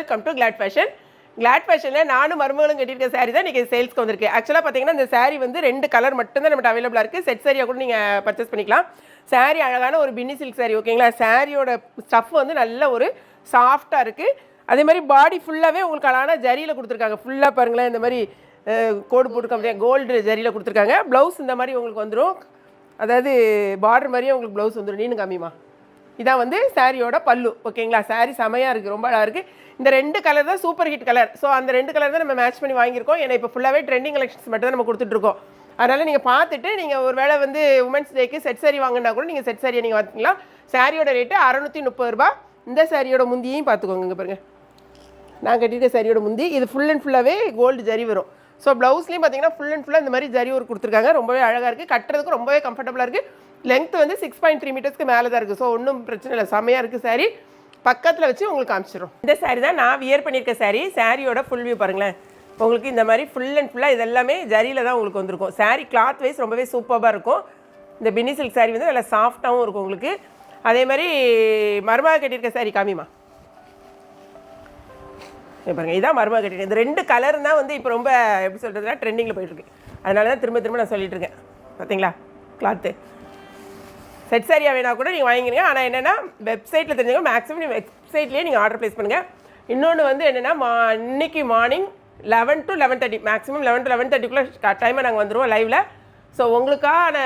Welcome to Glad Fashion. Glad ஃபேஷனில் நானும் மருமகளும் கட்டியிருக்க சாரீ தான் இன்றைக்கி சேல்ஸ்க்கு வந்திருக்கு. ஆக்சுவலாக பார்த்தீங்கன்னா இந்த சாரீ வந்து 2 கலர் மட்டும்தான் நம்மகிட்ட அவைலபிளாக இருக்குது. செட் சாரியாக கூட நீங்கள் பர்ச்சேஸ் பண்ணிக்கலாம். சாரீ அழகான ஒரு பின்னி சில்க் சாரீ, ஓகேங்களா. சாரியோட ஸ்டஃப் வந்து நல்ல ஒரு சாஃப்டாக இருக்குது. அதே மாதிரி பாடி ஃபுல்லாகவே உங்களுக்கு அழகான ஜரியில் கொடுத்துருக்காங்க. ஃபுல்லாக பாருங்களேன், இந்த மாதிரி கோடு போட்டுக்க முடியாது, கோல்டு ஜரியில் கொடுத்துருக்காங்க. ப்ளவுஸ் இந்த மாதிரி உங்களுக்கு வந்துடும், அதாவது பார்டர் மாதிரியே உங்களுக்கு ப்ளவுஸ் வந்துடும். நீனு காமிமா, இதான் வந்து சாரியோட பல்லு, ஓகேங்களா. சாரீ செமையாக இருக்குது, ரொம்ப அழகாக இருக்குது. இந்த 2 கலர் தான் சூப்பர் ஹிட் கலர். ஸோ அந்த 2 கலர் தான் நம்ம மேட்ச் பண்ணி வாங்கியிருக்கோம். ஏன்னா இப்போ ஃபுல்லாகவே ட்ரெண்டிங் கலெக்ஷன்ஸ் மட்டும் தான் நம்ம கொடுத்துட்ருக்கோம். அதனால் நீங்கள் பார்த்துட்டு நீங்கள் ஒரு வேளை வந்து உமன்ஸ் டேக்கு செட் சாரி வாங்கினா கூட நீங்கள் செட் சாரியை நீங்கள் வாங்கிக்கலாம். சாரியோட ரேட்டு 630 ரூபா. இந்த சாரியோட முந்தியையும் பார்த்துக்கோங்க. இங்கே பாருங்கள், நான் கட்டியிருக்க சாரியோட முந்தி இது ஃபுல் அண்ட் ஃபுல்லாகவே கோல்டு ஜரி வரும். ஸோ ப்ளவுஸ்லேயும் பார்த்தீங்கன்னா ஃபுல் அண்ட் ஃபுல்லாக இந்த மாதிரி ஜரி ஒரு கொடுத்துருக்காங்க. ரொம்பவே அழகாக இருக்குது, கட்டுறதுக்கு ரொம்பவே கம்ஃபர்டபுளாக இருக்குது. லென்த் வந்து 6.3 மீட்டர்ஸ்க்கு மேலே தான் இருக்குது. ஸோ ஒன்றும் பிரச்சனை இல்லை, செம்மையாக இருக்குது சாரீ. பக்கத்தில் வச்சு உங்களுக்கு காமிச்சிடும். இந்த சாரீ தான் நான் வியர் பண்ணியிருக்க சாரீ. சாரியோட ஃபுல் வியூ பாருங்களேன். உங்களுக்கு இந்த மாதிரி ஃபுல் அண்ட் ஃபுல்லாக இதெல்லாமே ஜரியில் தான் உங்களுக்கு வந்திருக்கும். சாரீ கிளாத் வைஸ் ரொம்பவே சூப்பராக இருக்கும். இந்த பின்னி சில்க் சாரீ வந்து நல்லா சாஃப்டாகவும் இருக்கும் உங்களுக்கு. அதே மாதிரி மருமக கட்டியிருக்க சாரீ காமிமா பாருங்கள், இதான் மருமக கட்டியிருக்கேன். இந்த 2 கலர் தான் வந்து இப்போ ரொம்ப எப்படி சொல்கிறதுனா ட்ரெண்டிங்கில் போயிட்டுருக்கு. அதனால தான் திரும்ப திரும்ப நான் சொல்லிட்டு இருக்கேன். பார்த்தீங்களா, கிளாத்து செட் சாரியாக வேணா கூட நீங்கள் வாங்கிக்கிறீங்க. ஆனால் என்னென்னா வெப்சைட்டில் தெரிஞ்சுங்க, மேக்ஸிமம் நீங்கள் வெப்சைட்லேயே நீங்கள் ஆர்டர் ப்ளேஸ் பண்ணுங்கள். இன்னொன்று வந்து என்னென்னா இன்னைக்கு மார்னிங் 11 to 11:30, மேக்ஸிமம் 11 to 11:30க்குள்ளே டைமை நாங்கள் வந்துடுவோம் லைவில். ஸோ உங்களுக்கான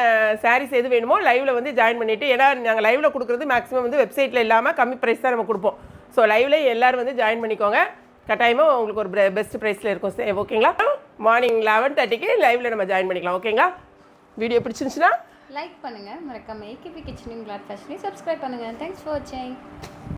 சாரீஸ் எது வேணுமோ லைவில் வந்து ஜாயின் பண்ணிவிட்டு, ஏன்னா நாங்கள் லைவில் கொடுக்குறது மேக்ஸிமம் வந்து வெப்சைட்டில் இல்லாமல் கம்மி ப்ரைஸ் தான் நம்ம கொடுப்போம். ஸோ லைவில் எல்லோரும் வந்து ஜாயின் பண்ணிக்கோங்க. கட்டாயமாக உங்களுக்கு ஒரு பெஸ்ட் ப்ரைஸில் இருக்கும், ஓகேங்களா. மார்னிங் 11:30க்கு லைவில் நம்ம ஜாயின் பண்ணிக்கலாம், ஓகேங்களா. வீடியோ பிடிச்சிருந்துச்சுன்னா லைக் பண்ணுங்கள், மறக்காம ஏகேபி கிச்சனையும் கிளாட் ஃபேஷனையும் சப்ஸ்கிரைப் பண்ணுங்கள். தேங்க்ஸ் ஃபார் வாட்சிங்.